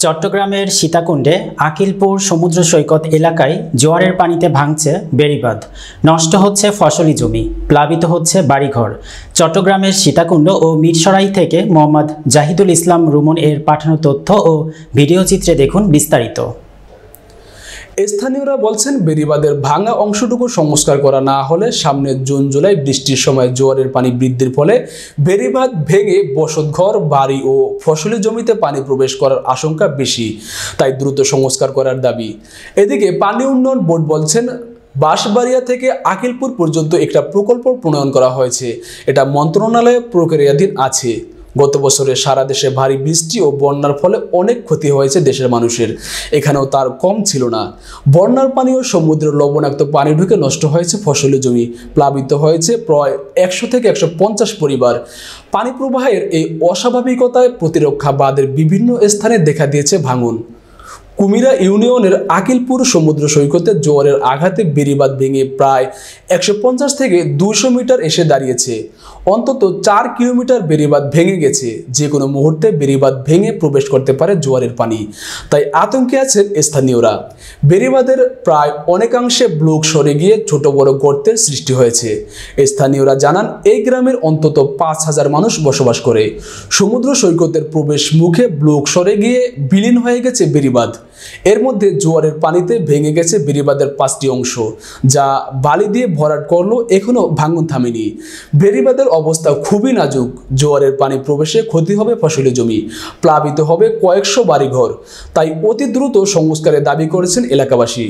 চট্টগ্রামের সীতাকুণ্ডে আকিলপুর সমুদ্র সৈকত এলাকায় জোয়ারের পানিতে ভাঙছে বেড়িবাঁধ, নষ্ট হচ্ছে ফসলি জমি, প্লাবিত হচ্ছে বাড়িঘর। চট্টগ্রামের সীতাকুণ্ড ও মিরসরাই থেকে মোহাম্মদ জাহিদুল ইসলাম রুমন এর পাঠানো তথ্য ও ভিডিও চিত্রে দেখুন বিস্তারিত। স্থানীয়রা বলছেন, বেড়িবাঁধের ভাঙা অংশটুকু সংস্কার করা না হলে সামনের জুন জুলাই বৃষ্টির সময় জোয়ারের পানি বৃদ্ধির ফলে বেড়িবাঁধ ভেঙে বসতঘর, বাড়ি ও ফসলি জমিতে পানি প্রবেশ করার আশঙ্কা বেশি, তাই দ্রুত সংস্কার করার দাবি। এদিকে পানি উন্নয়ন বোর্ড বলছেন, বাঁশবাড়িয়া থেকে আকিলপুর পর্যন্ত একটা প্রকল্প প্রণয়ন করা হয়েছে, এটা মন্ত্রণালয়ে প্রক্রিয়াধীন আছে। গত বছরে সারা দেশে ভারী বৃষ্টি ও বন্যার ফলে অনেক ক্ষতি হয়েছে দেশের মানুষের, এখানেও তার কম ছিল না। বন্যার পানি ও সমুদ্রের লবণাক্ত পানি ঢুকে নষ্ট হয়েছে ফসলি জমি, প্লাবিত হয়েছে প্রায় 100 থেকে 150 পরিবার। পানি প্রবাহের এই অস্বাভাবিকতায় প্রতিরক্ষা বাঁধের বিভিন্ন স্থানে দেখা দিয়েছে ভাঙন। কুমিরা ইউনিয়নের আকিলপুর সমুদ্র সৈকতে জোয়ারের আঘাতে বেড়িবাঁধ ভেঙে প্রায় 150 থেকে 200 মিটার এসে দাঁড়িয়েছে। অন্তত 4 কিলোমিটার বেড়িবাঁধ ভেঙে গেছে, যে কোনো মুহূর্তে বেড়িবাঁধ ভেঙে প্রবেশ করতে পারে জোয়ারের পানি, তাই আতঙ্কে আছেন স্থানীয়রা। বেড়িবাঁধের প্রায় অনেকাংশে ব্লক সরে গিয়ে ছোট বড় গর্তের সৃষ্টি হয়েছে। স্থানীয়রা জানান, এই গ্রামের অন্তত 5000 মানুষ বসবাস করে। সমুদ্র সৈকতের প্রবেশ মুখে ব্লক সরে গিয়ে বিলীন হয়ে গেছে বেড়িবাঁধ। এর মধ্যে জোয়ারের পানিতে ভেঙে গেছে বেড়িবাঁধের 5টি অংশ, যা বালি দিয়ে ভরাট করলেও এখনো ভাঙন থামেনি। বেড়িবাঁধের অবস্থা খুবই নাজুক, জোয়ারের পানি প্রবেশে ক্ষতি হবে ফসলি জমি, প্লাবিত হবে কয়েকশো বাড়িঘর, তাই অতি দ্রুত সংস্কারের দাবি করেছেন এলাকাবাসী।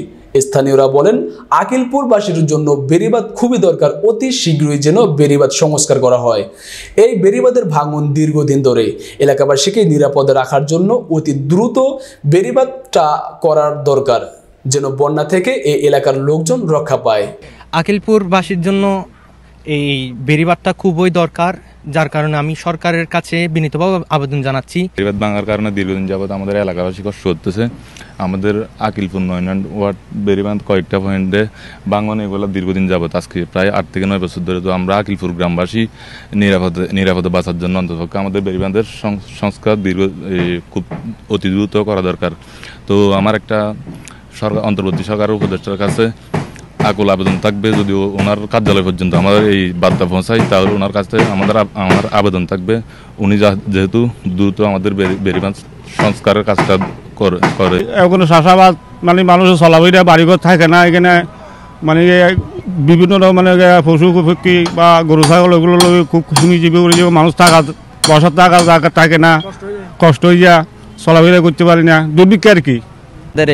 স্থানীয়রা বলেন, আকিলপুরবাসীর জন্য বেড়িবাঁধ খুবই দরকার, অতি শীঘ্রই যেন বেড়িবাঁধ সংস্কার করা হয়। এই বেড়িবাঁধের ভাঙন দীর্ঘদিন ধরে, এলাকাবাসীকে নিরাপদে রাখার জন্য অতি দ্রুত বেড়িবাঁধটা করার দরকার, যেন বন্যা থেকে এই এলাকার লোকজন রক্ষা পায়। আকিলপুরবাসীর জন্য এই বেড়িবাঁধটা খুবই দরকার, যার কারণে আমি সরকারের কাছে বিনীতভাবে আবেদন জানাচ্ছি। বেড়িবাঁধ ভাঙার কারণে দীর্ঘদিন যাবত আমাদের এলাকাবাসী কষ্ট হতেছে। আমাদের আকিলপুর 9 ওয়ার্ড বেড়িবাঁধ কয়েকটা পয়েন্টে ভাঙন, এগুলো দীর্ঘদিন যাবত, আজকে প্রায় 8 থেকে 9 বছর ধরে। তো আমরা আকিলপুর গ্রামবাসী নিরাপদে বাঁচার জন্য অন্ততপক্ষে আমাদের বেড়িবাঁধের সংস্কার খুব অতি দ্রুত করা দরকার। তো আমার একটা অন্তর্বর্তী সরকারের উপদেষ্টার কাছে আকুল আবেদন থাকবে, যদিও ওনার কার্যালয় পর্যন্ত আমাদের এই বার্তা পৌঁছায়, তাহলে ওনার কাছে আমার আবেদন থাকবে, উনি যেহেতু দ্রুত আমাদের বেড়িবাঁধ সংস্কারের কাজটা করে। এখন চাষাবাদ মানে মানুষের চলাবইটা বাড়িঘর থাকে না, এখানে মানে বিভিন্ন মানে পশু পক্ষী বা গরু ছাগল ওগুলো খুব শ্রমজীবী মানুষ বসার জায়গা থাকে না, কষ্ট হয়ে যায়, চলাফেরা করতে পারি না, দুর্ভিক্ষ আর কি।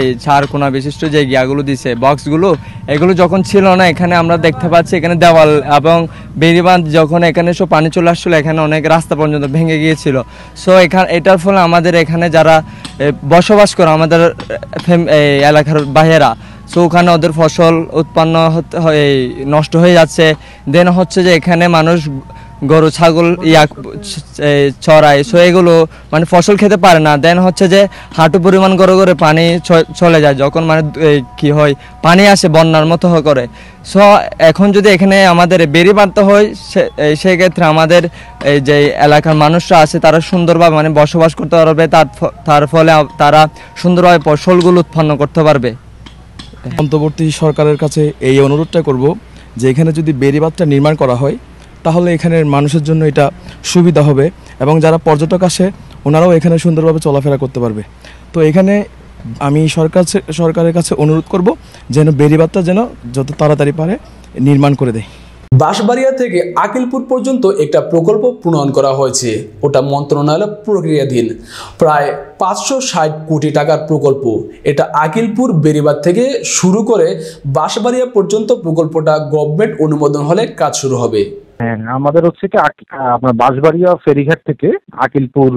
এই চারকোনা বিশিষ্ট যে গিয়াগুলো দিছে বক্সগুলো, এগুলো যখন ছিল না, এখানে আমরা দেখতে পাচ্ছি এখানে দেওয়াল এবং বেড়িবাঁধ যখন এখানে সব পানি চলে আসছিল, এখানে অনেক রাস্তা পর্যন্ত ভেঙে গিয়েছিল। সো এটার ফলে আমাদের এখানে যারা বসবাস করে আমাদের এলাকার বাইরেরা, সো ওখানে ওদের ফসল উৎপন্ন নষ্ট হয়ে যাচ্ছে। দেন হচ্ছে যে এখানে মানুষ গরু ছাগল চড়ায়, সো এগুলো মানে ফসল খেতে পারে না। দেন হচ্ছে যে হাঁটু পরিমাণ করে পানি চলে যায়, যখন মানে কি হয় পানি আসে বন্যার মতো করে। সো এখন যদি এখানে আমাদের বেড়িবাঁধতে হয়, সেক্ষেত্রে আমাদের এই যে এলাকার মানুষরা আছে তারা সুন্দরভাবে মানে বসবাস করতে পারবে, তার ফলে তারা সুন্দরভাবে ফসলগুলো উৎপন্ন করতে পারবে। অন্তর্বর্তী সরকারের কাছে এই অনুরোধটা করব যে এখানে যদি বেড়িবাঁধটা নির্মাণ করা হয়, তাহলে এখানের মানুষের জন্য এটা সুবিধা হবে এবং যারা পর্যটক আসে ওনারাও এখানে সুন্দরভাবে চলাফেরা করতে পারবে। তো এখানে আমি সরকারের কাছে অনুরোধ করব যেন বেড়িবাঁধটা যেন যত তাড়াতাড়ি পারে নির্মাণ করে দেয়। বাঁশবাড়িয়া থেকে আকিলপুর পর্যন্ত একটা প্রকল্প প্রণয়ন করা হয়েছে, ওটা মন্ত্রণালয় প্রক্রিয়াধীন, প্রায় 560 কোটি টাকার প্রকল্প। এটা আকিলপুর বেড়িবাঁধ থেকে শুরু করে বাঁশবাড়িয়া পর্যন্ত প্রকল্পটা গভর্নমেন্ট অনুমোদন হলে কাজ শুরু হবে। হ্যাঁ, আমাদের হচ্ছে কি আপনার বাঁশবাড়িয়া ফেরিঘাট থেকে আকিলপুর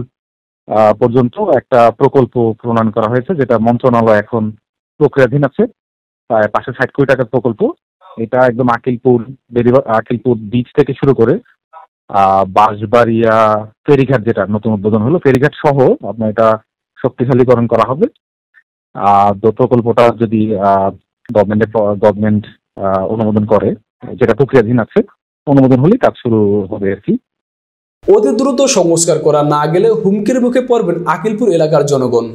পর্যন্ত একটা প্রকল্প প্রণয়ন করা হয়েছে, যেটা মন্ত্রণালয় এখন প্রক্রিয়াধীন আছে। প্রায় 560 কোটি টাকার প্রকল্প। এটা একদম আকিলপুর বিচ থেকে শুরু করে বাঁশবাড়িয়া ফেরিঘাট, যেটা নতুন উদ্বোধন হলো, ফেরিঘাট সহ আপনার এটা শক্তিশালীকরণ করা হবে। তো প্রকল্পটা যদি গভর্নমেন্ট অনুমোদন করে, যেটা প্রক্রিয়াধীন আছে, অনুমোদন হলে কাজ শুরু হবে আর কি। অতি দ্রুত সংস্কার করা না গেলে হুমকির মুখে পড়বেন আকিলপুর এলাকার জনগণ।